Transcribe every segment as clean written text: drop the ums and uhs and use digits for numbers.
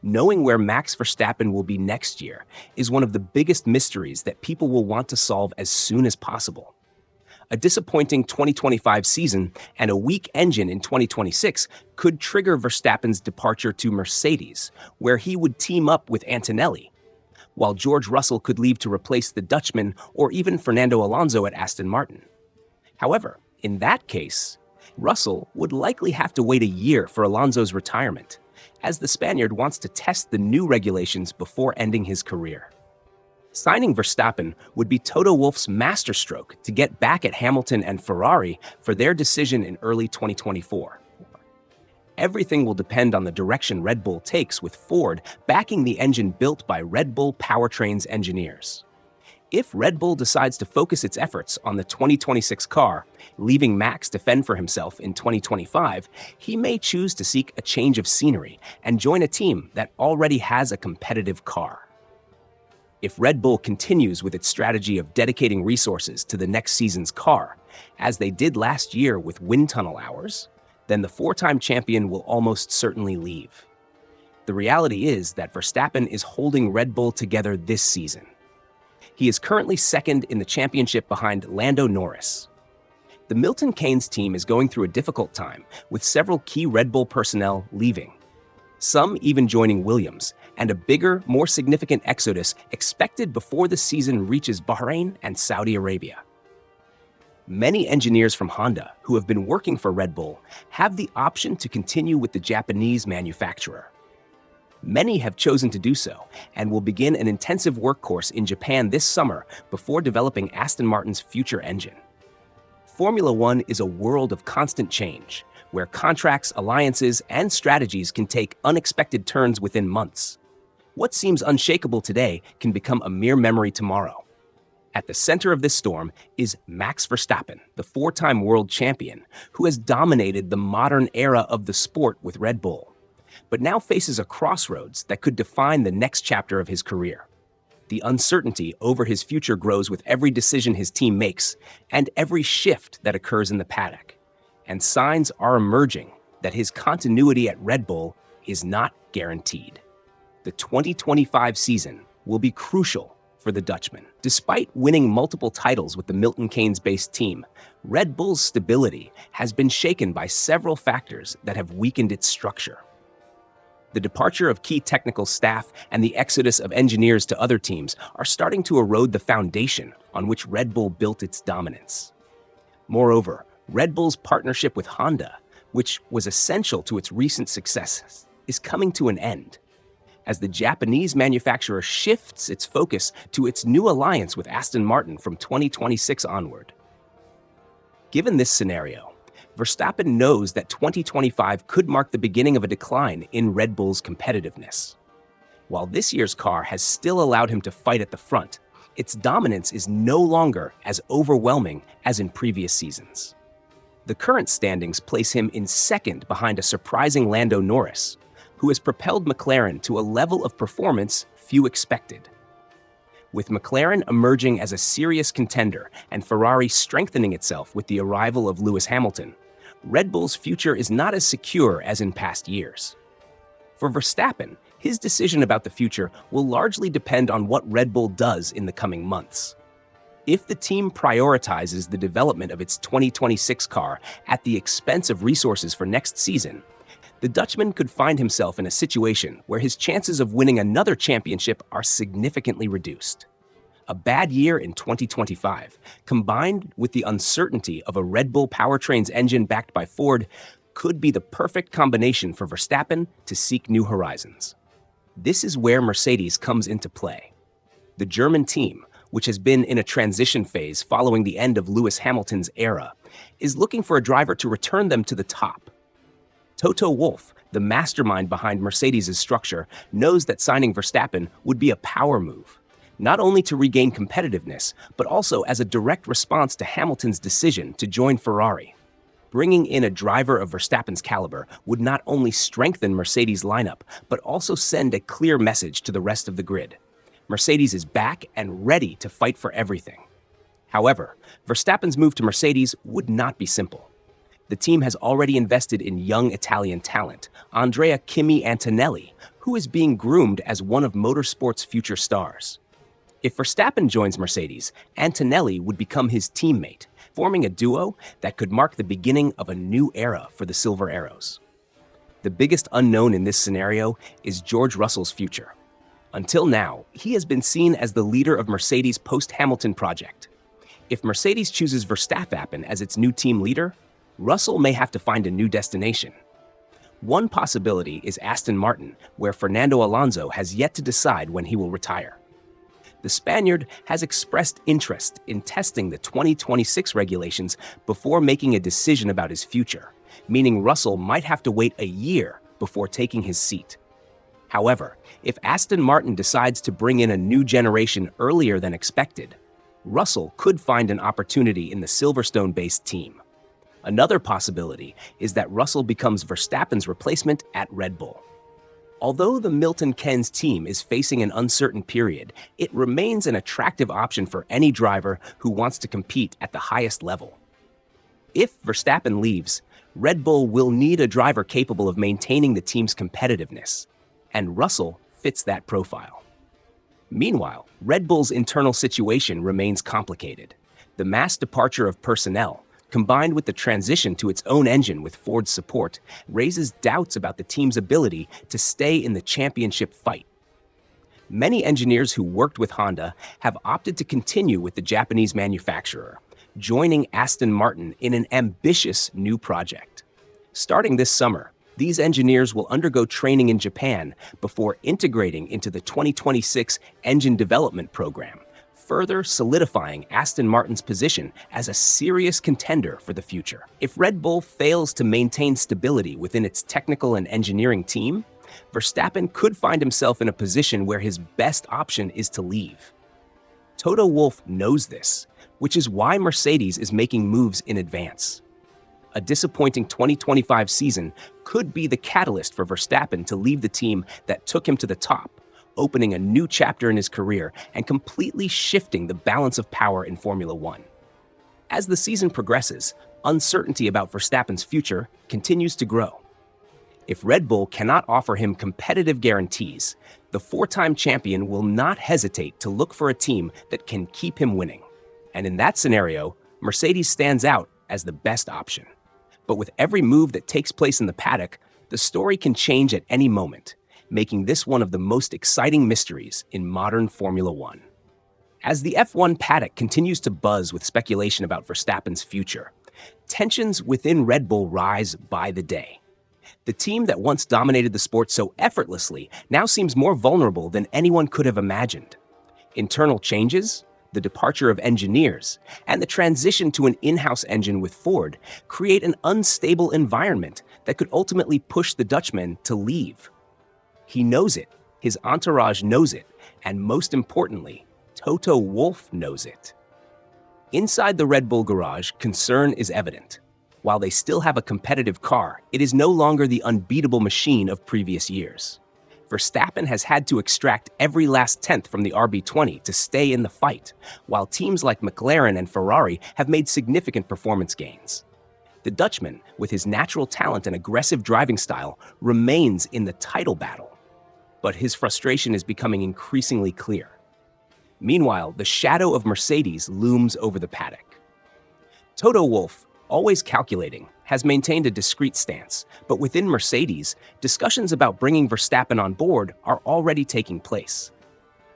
Knowing where Max Verstappen will be next year is one of the biggest mysteries that people will want to solve as soon as possible. A disappointing 2025 season and a weak engine in 2026 could trigger Verstappen's departure to Mercedes, where he would team up with Antonelli, while George Russell could leave to replace the Dutchman or even Fernando Alonso at Aston Martin. However, in that case, Russell would likely have to wait a year for Alonso's retirement, as the Spaniard wants to test the new regulations before ending his career. Signing Verstappen would be Toto Wolff's masterstroke to get back at Hamilton and Ferrari for their decision in early 2024. Everything will depend on the direction Red Bull takes, with Ford backing the engine built by Red Bull Powertrain's engineers. If Red Bull decides to focus its efforts on the 2026 car, leaving Max to fend for himself in 2025, he may choose to seek a change of scenery and join a team that already has a competitive car. If Red Bull continues with its strategy of dedicating resources to the next season's car, as they did last year with wind tunnel hours, then the four-time champion will almost certainly leave. The reality is that Verstappen is holding Red Bull together this season. He is currently second in the championship behind Lando Norris. The Milton Keynes team is going through a difficult time, with several key Red Bull personnel leaving, some even joining Williams, and a bigger, more significant exodus expected before the season reaches Bahrain and Saudi Arabia. Many engineers from Honda who have been working for Red Bull have the option to continue with the Japanese manufacturer. Many have chosen to do so and will begin an intensive work course in Japan this summer before developing Aston Martin's future engine. Formula One is a world of constant change, where contracts, alliances, and strategies can take unexpected turns within months. What seems unshakable today can become a mere memory tomorrow. At the center of this storm is Max Verstappen, the four-time world champion, who has dominated the modern era of the sport with Red Bull, but now faces a crossroads that could define the next chapter of his career. The uncertainty over his future grows with every decision his team makes and every shift that occurs in the paddock. And signs are emerging that his continuity at Red Bull is not guaranteed. The 2025 season will be crucial for the Dutchman. Despite winning multiple titles with the Milton Keynes-based team, Red Bull's stability has been shaken by several factors that have weakened its structure. The departure of key technical staff and the exodus of engineers to other teams are starting to erode the foundation on which Red Bull built its dominance. Moreover, Red Bull's partnership with Honda, which was essential to its recent successes, is coming to an end, as the Japanese manufacturer shifts its focus to its new alliance with Aston Martin from 2026 onward. Given this scenario, Verstappen knows that 2025 could mark the beginning of a decline in Red Bull's competitiveness. While this year's car has still allowed him to fight at the front, its dominance is no longer as overwhelming as in previous seasons. The current standings place him in second behind a surprising Lando Norris, who has propelled McLaren to a level of performance few expected. With McLaren emerging as a serious contender and Ferrari strengthening itself with the arrival of Lewis Hamilton, Red Bull's future is not as secure as in past years. For Verstappen, his decision about the future will largely depend on what Red Bull does in the coming months. If the team prioritizes the development of its 2026 car at the expense of resources for next season, the Dutchman could find himself in a situation where his chances of winning another championship are significantly reduced. A bad year in 2025, combined with the uncertainty of a Red Bull Powertrain's engine backed by Ford, could be the perfect combination for Verstappen to seek new horizons. This is where Mercedes comes into play. The German team, which has been in a transition phase following the end of Lewis Hamilton's era, is looking for a driver to return them to the top. Toto Wolff, the mastermind behind Mercedes' structure, knows that signing Verstappen would be a power move, not only to regain competitiveness, but also as a direct response to Hamilton's decision to join Ferrari. Bringing in a driver of Verstappen's caliber would not only strengthen Mercedes' lineup, but also send a clear message to the rest of the grid. Mercedes is back and ready to fight for everything. However, Verstappen's move to Mercedes would not be simple. The team has already invested in young Italian talent, Andrea Kimi Antonelli, who is being groomed as one of motorsport's future stars. If Verstappen joins Mercedes, Antonelli would become his teammate, forming a duo that could mark the beginning of a new era for the Silver Arrows. The biggest unknown in this scenario is George Russell's future. Until now, he has been seen as the leader of Mercedes' post-Hamilton project. If Mercedes chooses Verstappen as its new team leader, Russell may have to find a new destination. One possibility is Aston Martin, where Fernando Alonso has yet to decide when he will retire. The Spaniard has expressed interest in testing the 2026 regulations before making a decision about his future, meaning Russell might have to wait a year before taking his seat. However, if Aston Martin decides to bring in a new generation earlier than expected, Russell could find an opportunity in the Silverstone-based team. Another possibility is that Russell becomes Verstappen's replacement at Red Bull. Although the Milton Keynes team is facing an uncertain period, it remains an attractive option for any driver who wants to compete at the highest level. If Verstappen leaves, Red Bull will need a driver capable of maintaining the team's competitiveness, and Russell fits that profile. Meanwhile, Red Bull's internal situation remains complicated. The mass departure of personnel, combined with the transition to its own engine with Ford's support, raises doubts about the team's ability to stay in the championship fight. Many engineers who worked with Honda have opted to continue with the Japanese manufacturer, joining Aston Martin in an ambitious new project. Starting this summer, these engineers will undergo training in Japan before integrating into the 2026 engine development program, further solidifying Aston Martin's position as a serious contender for the future. If Red Bull fails to maintain stability within its technical and engineering team, Verstappen could find himself in a position where his best option is to leave. Toto Wolff knows this, which is why Mercedes is making moves in advance. A disappointing 2025 season could be the catalyst for Verstappen to leave the team that took him to the top, opening a new chapter in his career and completely shifting the balance of power in Formula One. As the season progresses, uncertainty about Verstappen's future continues to grow. If Red Bull cannot offer him competitive guarantees, the four-time champion will not hesitate to look for a team that can keep him winning. And in that scenario, Mercedes stands out as the best option. But with every move that takes place in the paddock, the story can change at any moment, making this one of the most exciting mysteries in modern Formula One. As the F1 paddock continues to buzz with speculation about Verstappen's future, tensions within Red Bull rise by the day. The team that once dominated the sport so effortlessly now seems more vulnerable than anyone could have imagined. Internal changes, the departure of engineers, and the transition to an in-house engine with Ford create an unstable environment that could ultimately push the Dutchman to leave. He knows it, his entourage knows it, and most importantly, Toto Wolff knows it. Inside the Red Bull garage, concern is evident. While they still have a competitive car, it is no longer the unbeatable machine of previous years. Verstappen has had to extract every last tenth from the RB20 to stay in the fight, while teams like McLaren and Ferrari have made significant performance gains. The Dutchman, with his natural talent and aggressive driving style, remains in the title battle. But his frustration is becoming increasingly clear. Meanwhile, the shadow of Mercedes looms over the paddock. Toto Wolff, always calculating, has maintained a discreet stance, but within Mercedes, discussions about bringing Verstappen on board are already taking place.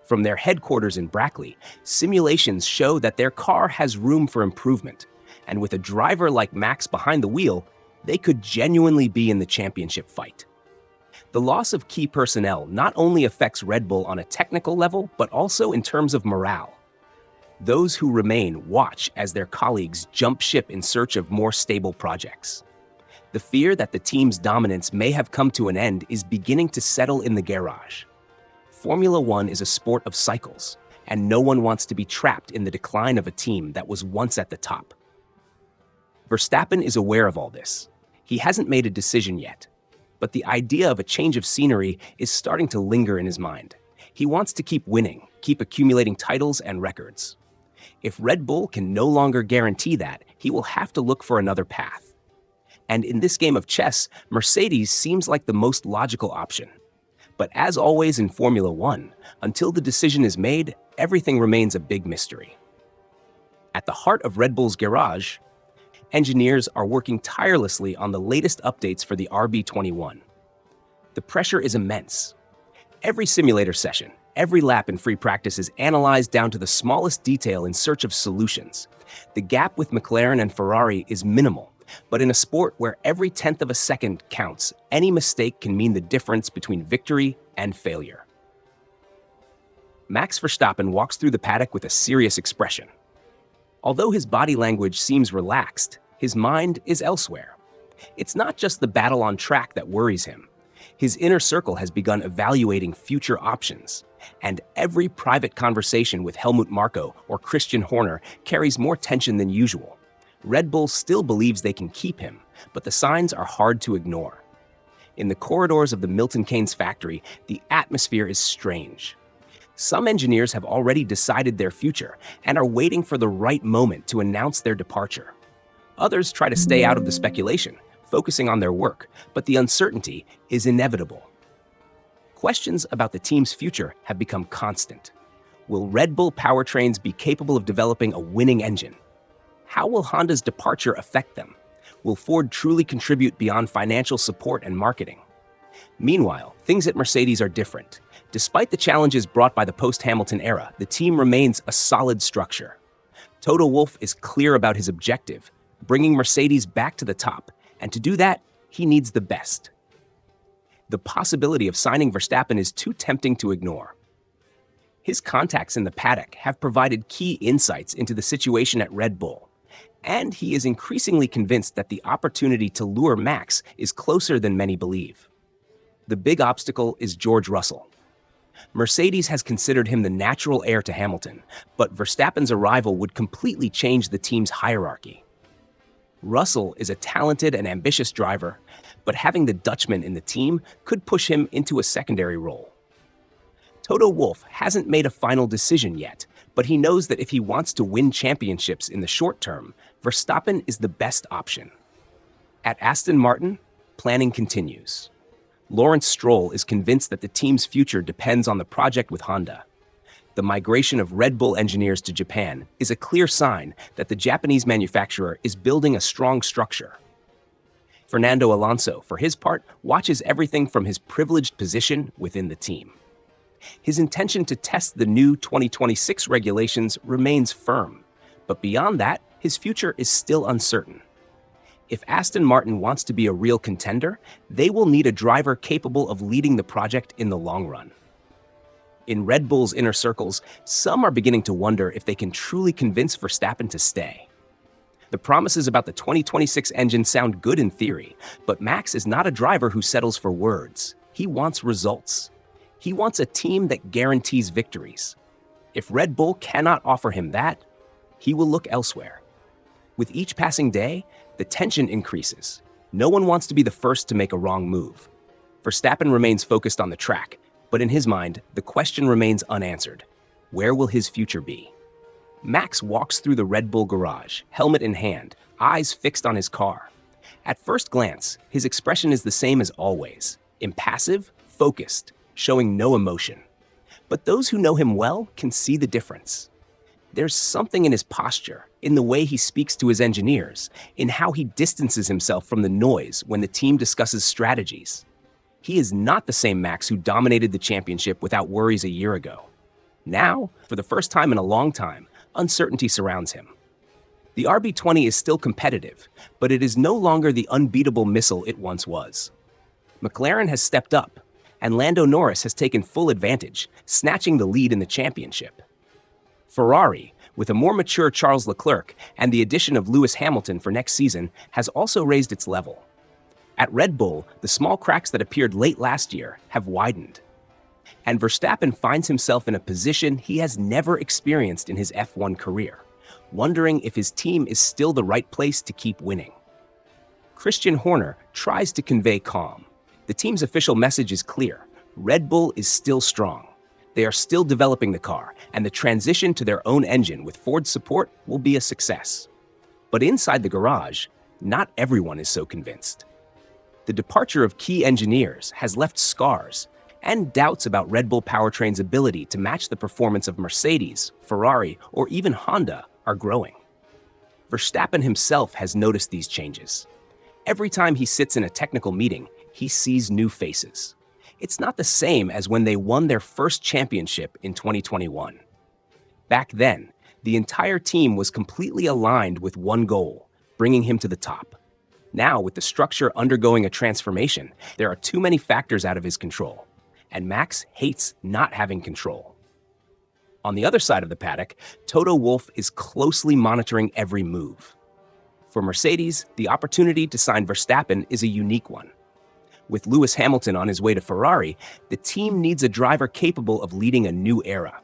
From their headquarters in Brackley, simulations show that their car has room for improvement, and with a driver like Max behind the wheel, they could genuinely be in the championship fight. The loss of key personnel not only affects Red Bull on a technical level, but also in terms of morale. Those who remain watch as their colleagues jump ship in search of more stable projects. The fear that the team's dominance may have come to an end is beginning to settle in the garage. Formula One is a sport of cycles, and no one wants to be trapped in the decline of a team that was once at the top. Verstappen is aware of all this. He hasn't made a decision yet, but the idea of a change of scenery is starting to linger in his mind. He wants to keep winning, keep accumulating titles and records. If Red Bull can no longer guarantee that, he will have to look for another path. And in this game of chess, Mercedes seems like the most logical option. But as always in Formula One, until the decision is made, everything remains a big mystery. At the heart of Red Bull's garage, engineers are working tirelessly on the latest updates for the RB21. The pressure is immense. Every simulator session, every lap in free practice is analyzed down to the smallest detail in search of solutions. The gap with McLaren and Ferrari is minimal, but in a sport where every tenth of a second counts, any mistake can mean the difference between victory and failure. Max Verstappen walks through the paddock with a serious expression. Although his body language seems relaxed, his mind is elsewhere. It's not just the battle on track that worries him. His inner circle has begun evaluating future options, and every private conversation with Helmut Marko or Christian Horner carries more tension than usual. Red Bull still believes they can keep him, but the signs are hard to ignore. In the corridors of the Milton Keynes factory, the atmosphere is strange. Some engineers have already decided their future and are waiting for the right moment to announce their departure. Others try to stay out of the speculation, focusing on their work, but the uncertainty is inevitable. Questions about the team's future have become constant. Will Red Bull powertrains be capable of developing a winning engine? How will Honda's departure affect them? Will Ford truly contribute beyond financial support and marketing? Meanwhile, things at Mercedes are different. Despite the challenges brought by the post-Hamilton era, the team remains a solid structure. Toto Wolff is clear about his objective, bringing Mercedes back to the top, and to do that, he needs the best. The possibility of signing Verstappen is too tempting to ignore. His contacts in the paddock have provided key insights into the situation at Red Bull, and he is increasingly convinced that the opportunity to lure Max is closer than many believe. The big obstacle is George Russell. Mercedes has considered him the natural heir to Hamilton, but Verstappen's arrival would completely change the team's hierarchy. Russell is a talented and ambitious driver, but having the Dutchman in the team could push him into a secondary role. Toto Wolff hasn't made a final decision yet, but he knows that if he wants to win championships in the short term, Verstappen is the best option. At Aston Martin, planning continues. Lawrence Stroll is convinced that the team's future depends on the project with Honda. The migration of Red Bull engineers to Japan is a clear sign that the Japanese manufacturer is building a strong structure. Fernando Alonso, for his part, watches everything from his privileged position within the team. His intention to test the new 2026 regulations remains firm, but beyond that, his future is still uncertain. If Aston Martin wants to be a real contender, they will need a driver capable of leading the project in the long run. In Red Bull's inner circles, some are beginning to wonder if they can truly convince Verstappen to stay. The promises about the 2026 engine sound good in theory, but Max is not a driver who settles for words. He wants results. He wants a team that guarantees victories. If Red Bull cannot offer him that, he will look elsewhere. With each passing day, the tension increases. No one wants to be the first to make a wrong move. Verstappen remains focused on the track, but in his mind, the question remains unanswered. Where will his future be? Max walks through the Red Bull garage, helmet in hand, eyes fixed on his car. At first glance, his expression is the same as always, impassive, focused, showing no emotion. But those who know him well can see the difference. There's something in his posture, in the way he speaks to his engineers, in how he distances himself from the noise when the team discusses strategies. He is not the same Max who dominated the championship without worries a year ago. Now, for the first time in a long time, uncertainty surrounds him. The RB20 is still competitive, but it is no longer the unbeatable missile it once was. McLaren has stepped up, and Lando Norris has taken full advantage, snatching the lead in the championship. Ferrari, with a more mature Charles Leclerc and the addition of Lewis Hamilton for next season, has also raised its level. At Red Bull, the small cracks that appeared late last year have widened. And Verstappen finds himself in a position he has never experienced in his F1 career, wondering if his team is still the right place to keep winning. Christian Horner tries to convey calm. The team's official message is clear: Red Bull is still strong. They are still developing the car, and the transition to their own engine with Ford's support will be a success. But inside the garage, not everyone is so convinced. The departure of key engineers has left scars, and doubts about Red Bull powertrain's ability to match the performance of Mercedes, Ferrari, or even Honda are growing. Verstappen himself has noticed these changes. Every time he sits in a technical meeting, he sees new faces. It's not the same as when they won their first championship in 2021. Back then, the entire team was completely aligned with one goal, bringing him to the top. Now, with the structure undergoing a transformation, there are too many factors out of his control, and Max hates not having control. On the other side of the paddock, Toto Wolff is closely monitoring every move. For Mercedes, the opportunity to sign Verstappen is a unique one. With Lewis Hamilton on his way to Ferrari, the team needs a driver capable of leading a new era.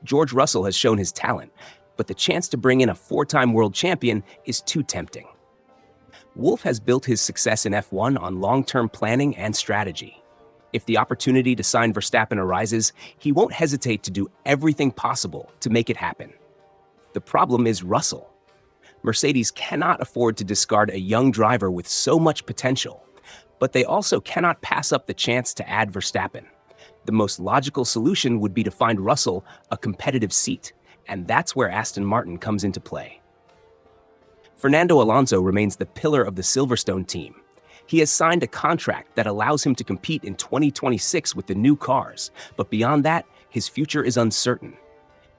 George Russell has shown his talent, but the chance to bring in a four-time world champion is too tempting. Wolff has built his success in F1 on long-term planning and strategy. If the opportunity to sign Verstappen arises, he won't hesitate to do everything possible to make it happen. The problem is Russell. Mercedes cannot afford to discard a young driver with so much potential, but they also cannot pass up the chance to add Verstappen. The most logical solution would be to find Russell a competitive seat, and that's where Aston Martin comes into play. Fernando Alonso remains the pillar of the Silverstone team. He has signed a contract that allows him to compete in 2026 with the new cars, but beyond that, his future is uncertain.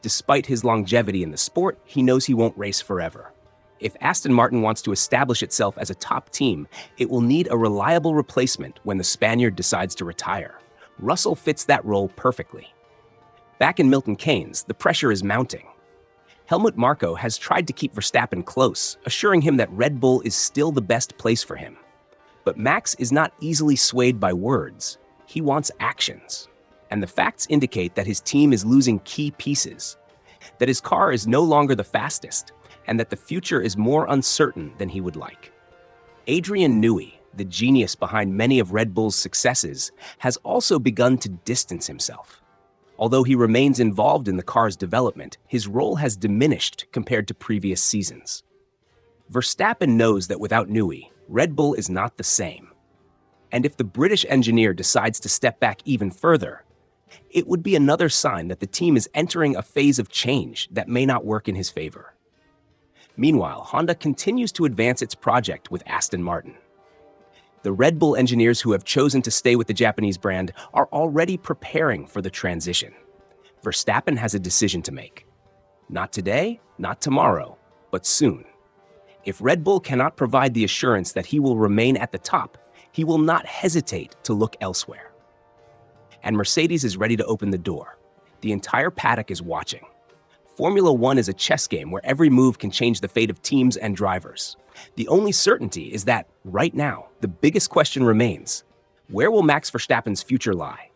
Despite his longevity in the sport, he knows he won't race forever. If Aston Martin wants to establish itself as a top team, it will need a reliable replacement when the Spaniard decides to retire. Russell fits that role perfectly. Back in Milton Keynes, the pressure is mounting. Helmut Marko has tried to keep Verstappen close, assuring him that Red Bull is still the best place for him. But Max is not easily swayed by words. He wants actions. And the facts indicate that his team is losing key pieces, that his car is no longer the fastest, and that the future is more uncertain than he would like. Adrian Newey, the genius behind many of Red Bull's successes, has also begun to distance himself. Although he remains involved in the car's development, his role has diminished compared to previous seasons. Verstappen knows that without Newey, Red Bull is not the same. And if the British engineer decides to step back even further, it would be another sign that the team is entering a phase of change that may not work in his favor. Meanwhile, Honda continues to advance its project with Aston Martin. The Red Bull engineers who have chosen to stay with the Japanese brand are already preparing for the transition. Verstappen has a decision to make. Not today, not tomorrow, but soon. If Red Bull cannot provide the assurance that he will remain at the top, he will not hesitate to look elsewhere. And Mercedes is ready to open the door. The entire paddock is watching. Formula One is a chess game where every move can change the fate of teams and drivers. The only certainty is that, right now, the biggest question remains: where will Max Verstappen's future lie?